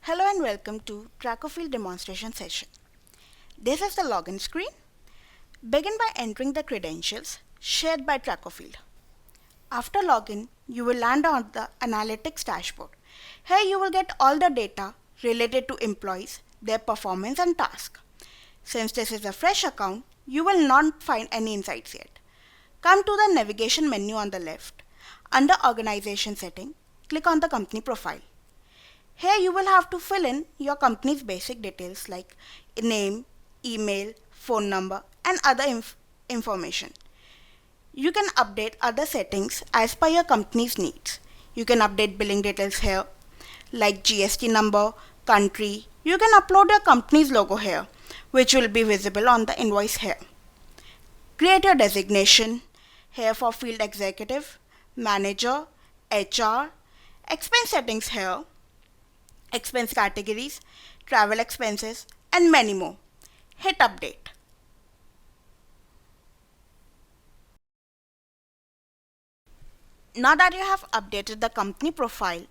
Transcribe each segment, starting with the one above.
Hello and welcome to TrackoField demonstration session. This is the login screen. Begin by entering the credentials shared by TrackoField. After login, you will land on the analytics dashboard. Here you will get all the data related to employees, their performance and task. Since this is a fresh account, you will not find any insights yet. Come to the navigation menu on the left. Under organization setting, click on the company profile. Here you will have to fill in your company's basic details like name, email, phone number and other information. You can update other settings as per your company's needs. You can update billing details here like GST number, country. You can upload your company's logo here, which will be visible on the invoice here. Create your designation here for field executive, manager, HR, expense settings here, expense categories, travel expenses, and many more. Hit update. Now that you have updated the company profile,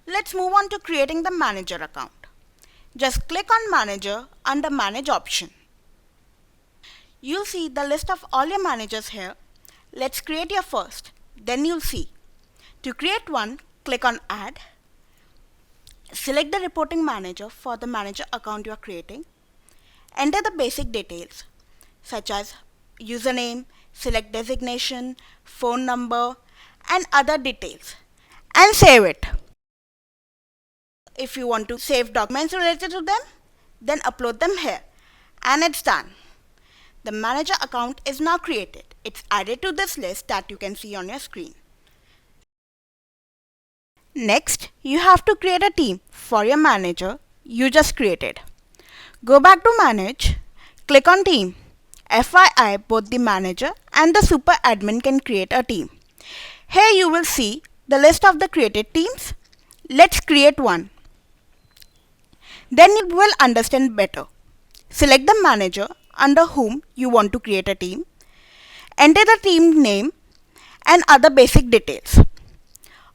let's move on to creating the manager account. Just click on manager under manage option. You'll see the list of all your managers here. Let's create your first, then you'll see. To create one, click on add. Select the reporting manager for the manager account you are creating. Enter the basic details such as username, select designation, phone number, and other details and save it. If you want to save documents related to them, then upload them here and it's done. The manager account is now created. It's added to this list that you can see on your screen. Next, you have to create a team for your manager you just created. Go back to manage, click on team. FYI, both the manager and the super admin can create a team. Here you will see the list of the created teams. Let's create one. Then you will understand better. Select the manager under whom you want to create a team. Enter the team name and other basic details.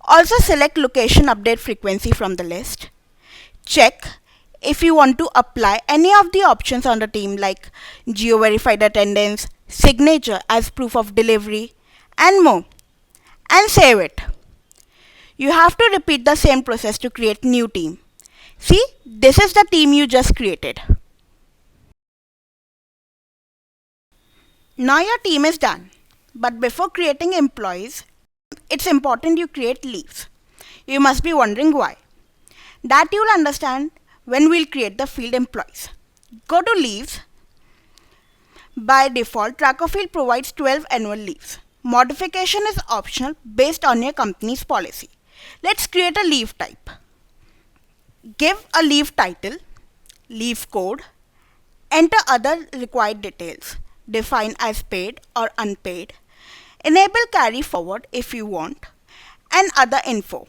Also select location update frequency from the list. Check if you want to apply any of the options on the team like geo-verified attendance, signature as proof of delivery, and more. And save it. You have to repeat the same process to create new team. See, this is the team you just created. Now your team is done. But before creating employees, it's important you create leaves. You must be wondering why. That you'll understand when we'll create the field employees. Go to leaves. By default, TrackoField provides 12 annual leaves. Modification is optional based on your company's policy. Let's create a leave type. Give a leave title, leave code, enter other required details, define as paid or unpaid, enable carry forward if you want, and other info.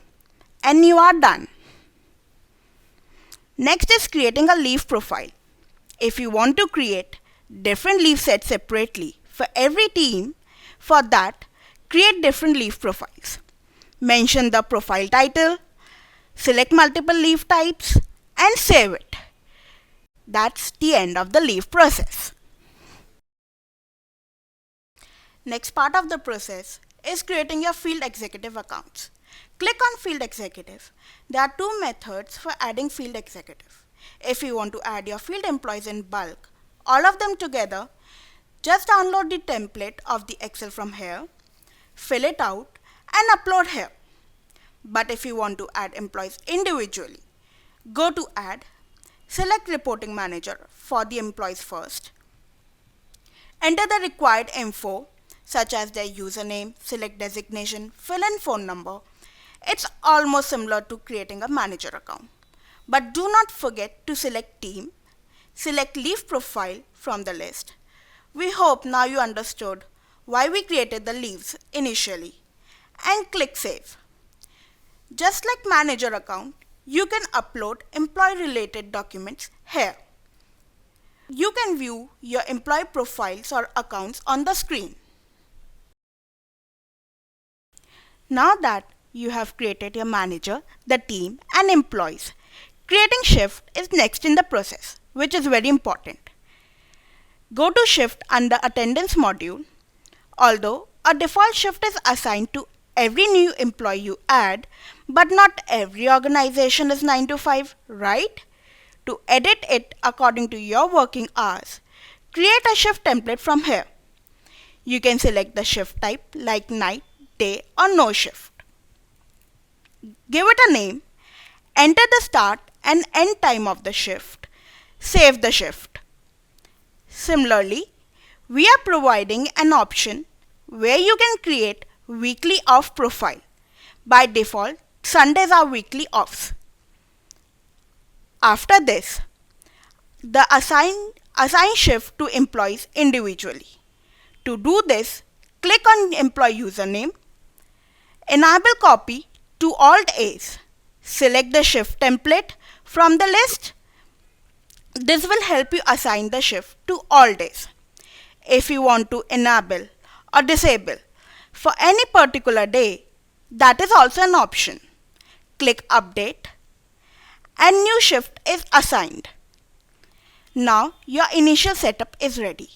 And you are done. Next is creating a leave profile. If you want to create different leave sets separately for every team, for that, create different leave profiles. Mention the profile title, select multiple leave types, and save it. That's the end of the leave process. Next part of the process is creating your field executive accounts. Click on field executive. There are two methods for adding field executive. If you want to add your field employees in bulk, all of them together, just download the template of the Excel from here, fill it out and upload here. But if you want to add employees individually, go to add, select reporting manager for the employees first, enter the required info such as their username, select designation, fill in phone number. It's almost similar to creating a manager account. But do not forget to select team, select leave profile from the list. We hope now you understood why we created the leaves initially, and click save. Just like manager account, you can upload employee related documents here. You can view your employee profiles or accounts on the screen. Now that you have created your manager, the team and employees, Creating shift is next in the process, which is very important. Go to shift under attendance module. Although a default shift is assigned to every new employee you add, but not every organization is 9 to 5, right? To edit it according to your working hours, create a shift template from here. You can select the shift type like night, day or no shift. Give it a name, enter the start and end time of the shift, save the shift. Similarly, we are providing an option where you can create weekly off profile. By default, Sundays are weekly offs. After this, assign shift to employees individually. To do this, click on employee username, enable copy to Alt A's. Select the shift template from the list. This will help you assign the shift to all days. If you want to enable or disable for any particular day, that is also an option. Click Update and new shift is assigned. Now your initial setup is ready.